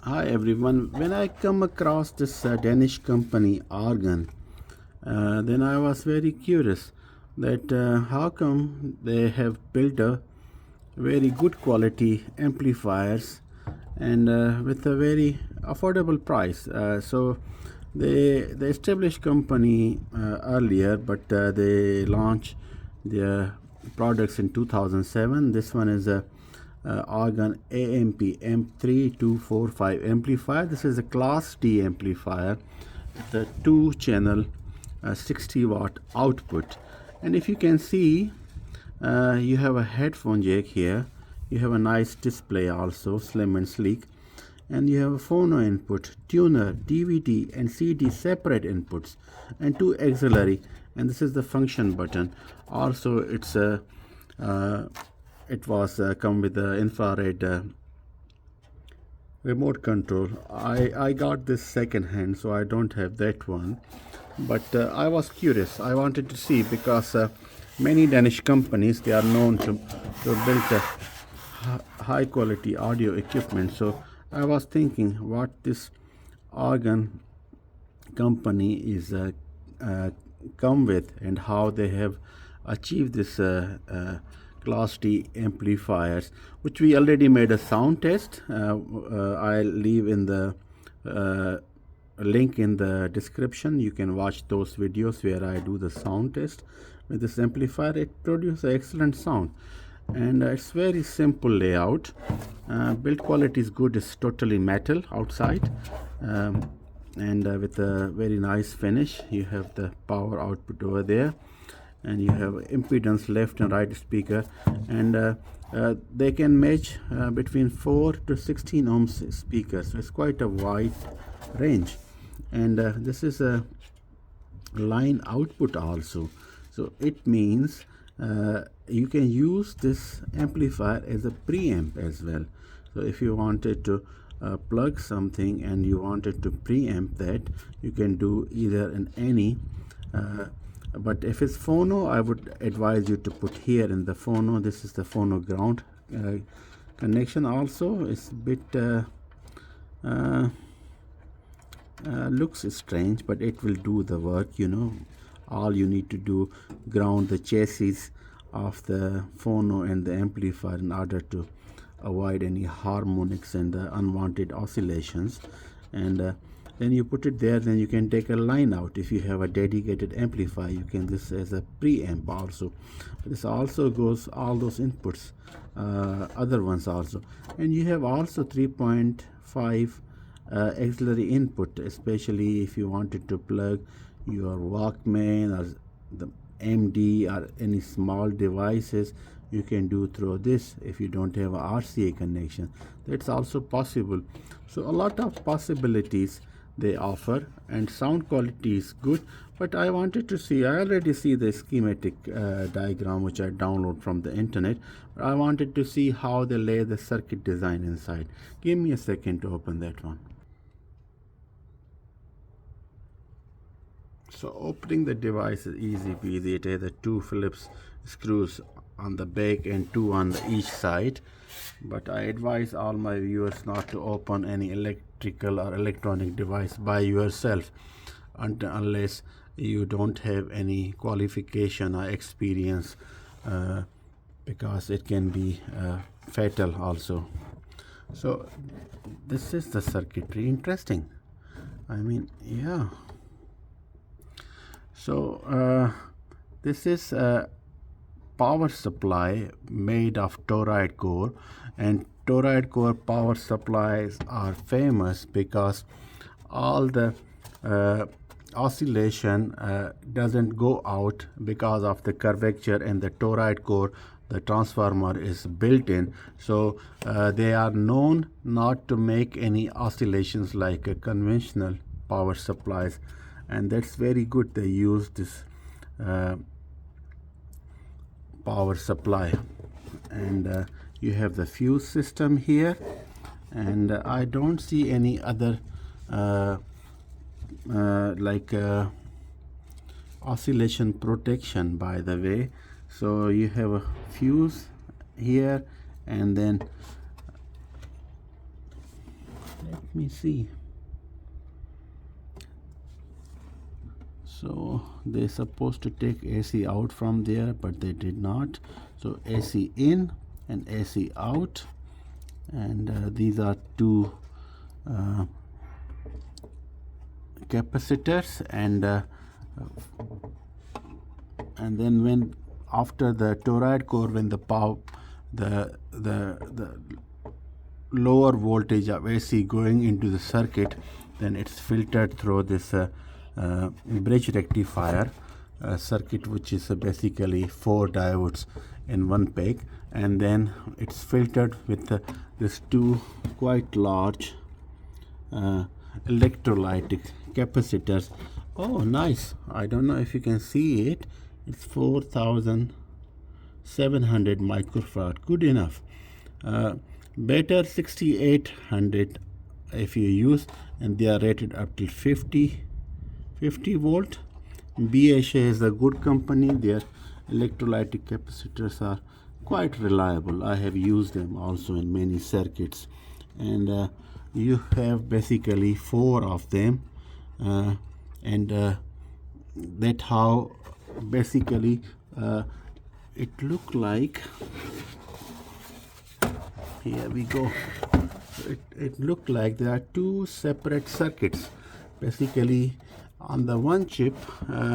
Hi everyone. When I come across this Danish company Argon, then I was very curious that how come they have built a very good quality amplifiers and with a very affordable price. So they established company earlier, but they launched their products in 2007. This one is a Argon AMP3245 amplifier. This is a Class D amplifier with a 2-channel 60-watt output. And if you can see, you have a headphone jack here. You have a nice display also, slim and sleek. And you have a phono input, tuner, DVD and CD separate inputs, and 2 auxiliary. And this is the function button. Also, it's a it was come with the infrared remote control. I got this second hand, so I don't have that one, but I was curious. I wanted to see because many Danish companies, they are known to build high quality audio equipment. So I was thinking what this Argon company is come with and how they have achieved this Class D amplifiers, which we already made a sound test. I'll leave in the link in the description. You can watch those videos where I do the sound test with this amplifier. It produces excellent sound, and it's very simple layout. Build quality is good. It's totally metal outside, and with a very nice finish. You have the power output over there, and you have impedance left and right speaker, and they can match between 4 to 16 ohms speakers. So it's quite a wide range, and this is a line output also. So it means you can use this amplifier as a preamp as well. So if you wanted to plug something and you wanted to preamp that, you can do either in any but if it's phono, I would advise you to put here in the phono. This is the phono ground connection. Also, it's a bit looks strange, but it will do the work. All you need to do, ground the chassis of the phono and the amplifier in order to avoid any harmonics and unwanted oscillations. And then you put it there. Then you can take a line out. If you have a dedicated amplifier, you can this as a preamp also. This also goes all those inputs, other ones also. And you have also 3.5 auxiliary input, especially if you wanted to plug your Walkman or the MD or any small devices. You can do through this. If you don't have a RCA connection, that's also possible. So a lot of possibilities they offer, and sound quality is good. But I wanted to see, I already see the schematic diagram which I download from the internet. I wanted to see how they lay the circuit design inside. Give me a second to open that one. So opening the device is easy peasy. It has the 2 Phillips screws on the back and 2 on each side. But I advise all my viewers not to open any electrical or electronic device by yourself unless you don't have any qualification or experience, because it can be fatal also. So this is the circuitry. Interesting. I mean, yeah. So this is a power supply made of toroid core, and toroid core power supplies are famous because all the oscillation doesn't go out because of the curvature, and the toroid core, the transformer is built in. So they are known not to make any oscillations like a conventional power supplies, and that's very good. They use this power supply, and you have the fuse system here, and I don't see any other like oscillation protection, by the way. So you have a fuse here, and then let let me see. So they're supposed to take AC out from there, but they did not. So AC in and AC out, and these are two capacitors, and then when after the toroid core, when the power, the lower voltage of AC going into the circuit, then it's filtered through this bridge rectifier circuit, which is basically 4 diodes in one peg, and then it's filtered with these two quite large electrolytic capacitors. Oh, nice. I don't know if you can see it. It's 4700 microfarad. Good enough. Better 6800 if you use, and they are rated up to 50 volt. BHA is a good company. Their electrolytic capacitors are quite reliable. I have used them also in many circuits, and you have basically 4 of them, and that how basically it look like. Here we go. It looked like there are 2 separate circuits. Basically, on the one chip,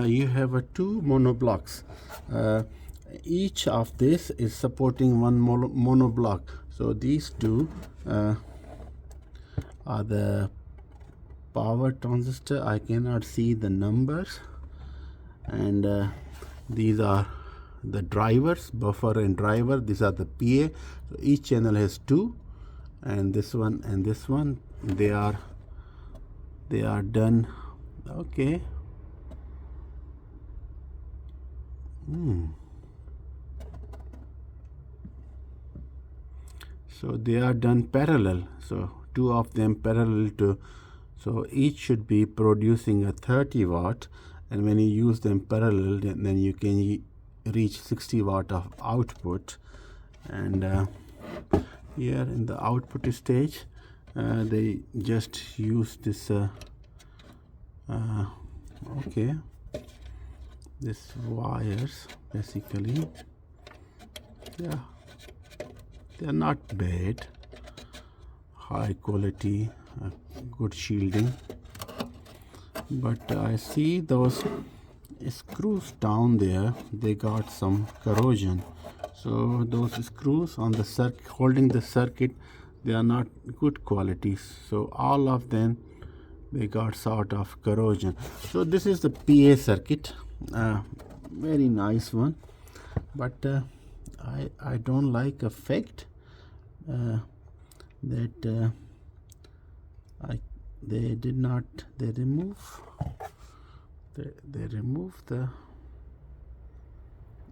you have 2 monoblocks. Each of this is supporting one monoblock. So these 2 are the power transistor. I cannot see the numbers, and these are the drivers, buffer and driver. These are the PA. So each channel has 2, and this one and this one, they are done. Okay. So they are done parallel. So 2 of them parallel to, so each should be producing a 30 watt, and when you use them parallel, then you can reach 60 watt of output. And here in the output stage, they just use this okay, this wires basically. Yeah, they are not bad. High quality, good shielding, but I see those screws down there, they got some corrosion. So those screws on the circuit holding the circuit, they are not good quality. So all of them, they got sort of corrosion. So this is the PA circuit, very nice one, but I don't like a fact that they did not, they remove the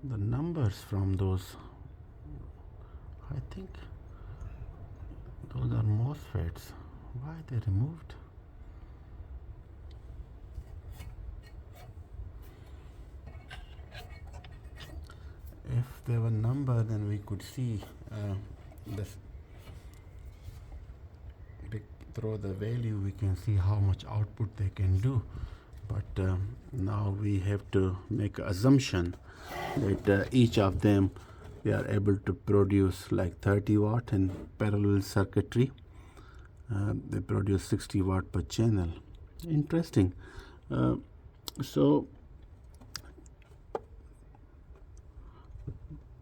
numbers from those. I think those are MOSFETs. Why they removed? If there were number, then we could see this. Through the value, we can see how much output they can do. But now we have to make an assumption that each of them, they are able to produce like 30 watt in parallel circuitry. They produce 60 watt per channel. Interesting. So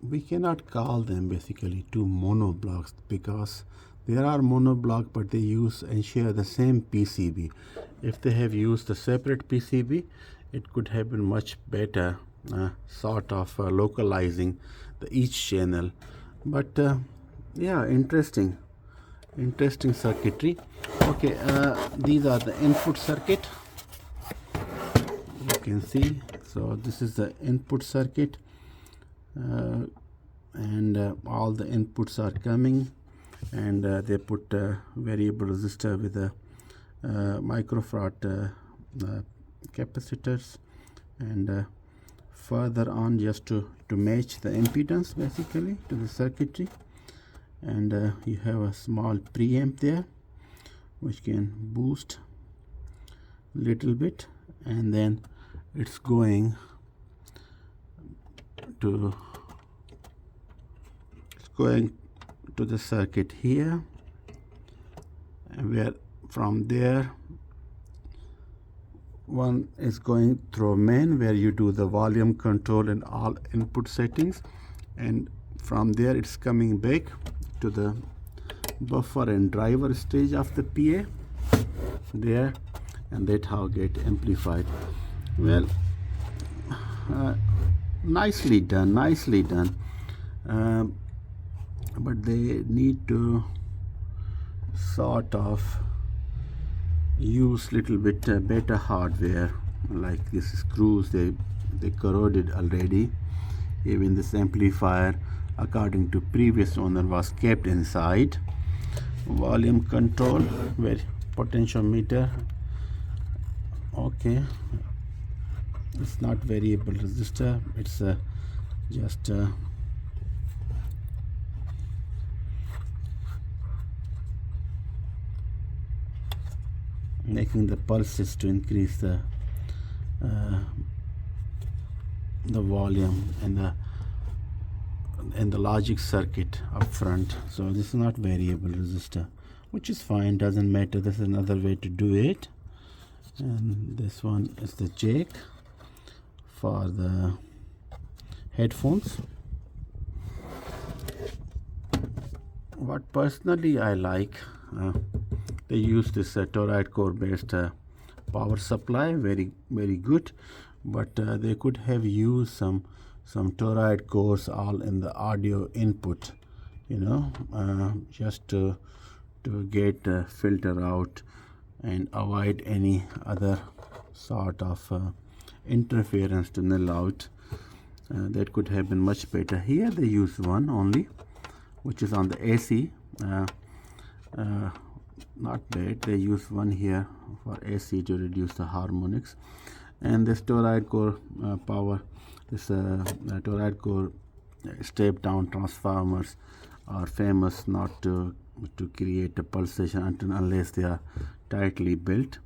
we cannot call them basically 2 monoblocks, because there are monoblock, but they use and share the same PCB. If they have used a separate PCB, it could have been much better, sort of localizing each channel. But yeah, interesting circuitry. Okay, these are the input circuit. You can see. So this is the input circuit, and all the inputs are coming, and they put a variable resistor with a microfarad capacitors, and further on, just to match the impedance basically to the circuitry. And you have a small preamp there. which can boost little bit, and then it's going to the circuit here, and where from there one is going through main, where you do the volume control and all input settings, and from there it's coming back to the buffer and driver stage of the PA there, and that how get amplified. Well, nicely done, but they need to sort of use little bit better hardware. Like these screws, they corroded already. Even this amplifier, according to previous owner, was kept inside. Volume control, where potentiometer, okay, it's not variable resistor, it's just making the pulses to increase the volume and the logic circuit up front. So this is not variable resistor, which is fine, doesn't matter. This is another way to do it. And this one is the jack for the headphones. What personally I like, they use this toroid core based power supply, very good, but they could have used some toroid cores all in the audio input, you know, just to get filter out and avoid any other sort of interference to null out. That could have been much better. Here they use one only, which is on the AC. Not bad. They use one here for AC to reduce the harmonics. And this toroid core power, this toroid core step down transformers are famous not to create a pulsation unless they are tightly built.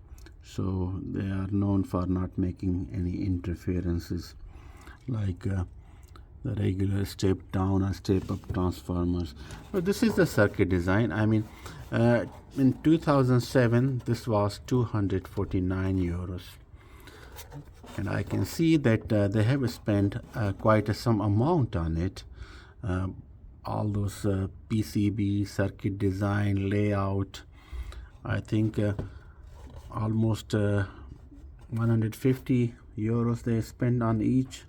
So they are known for not making any interferences like the regular step down or step up transformers. So this is the circuit design. I mean, in 2007 this was 249 euros, and I can see that they have spent quite some amount on it. All those PCB, circuit design, layout, I think almost 150 euros they spend on each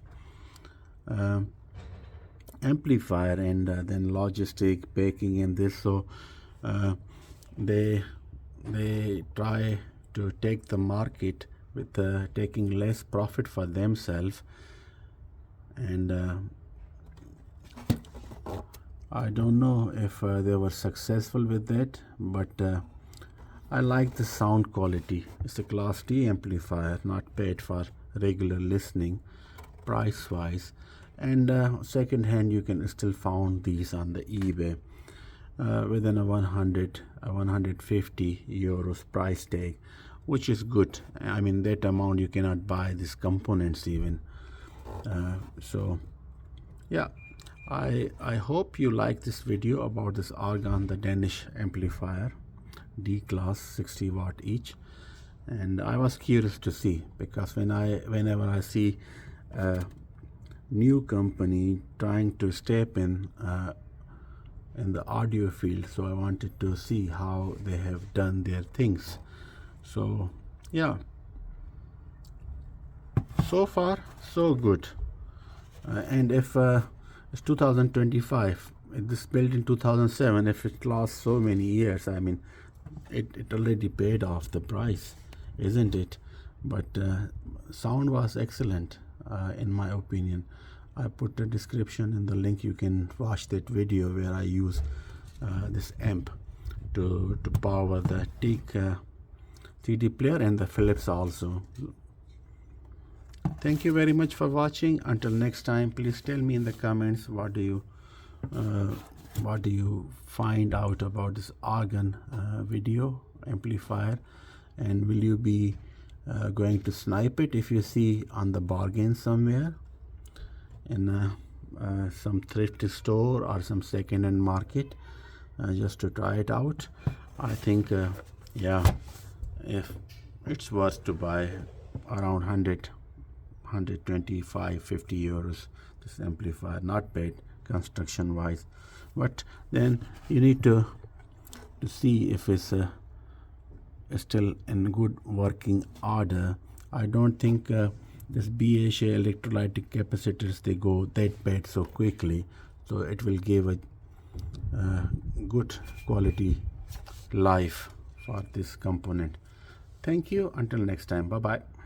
amplifier, and then logistic, packing, and this. So they try to take the market with taking less profit for themselves, and I don't know if they were successful with that, but I like the sound quality. It's a Class D amplifier, not paid for regular listening price wise, and second hand you can still find these on the eBay within a 150 euros price tag, which is good. I mean, that amount you cannot buy these components even. So yeah, I hope you like this video about this Argon, the Danish amplifier, D class, 60 watt each. And I was curious to see, because whenever I see a new company trying to step in the audio field, so I wanted to see how they have done their things. So yeah, so far so good. And if it's 2025, this built in 2007, if it lasts so many years, I mean, it already paid off the price, isn't it? But sound was excellent, in my opinion. I put the description in the link. You can watch that video where I use this amp to power the Teak CD player and the Philips also. Thank you very much for watching. Until next time, please tell me in the comments what do you find out about this Argon video, amplifier, and will you be going to snipe it if you see on the bargain somewhere in some thrift store or some second-hand market, just to try it out? I think yeah, if it's worth to buy around 100, 125, 50 euros. This amplifier, not bad construction wise, but then you need to see if it's still in good working order. I don't think this BHA electrolytic capacitors, they go that bad so quickly, so it will give a good quality life for this component. Thank you. Until next time. Bye bye.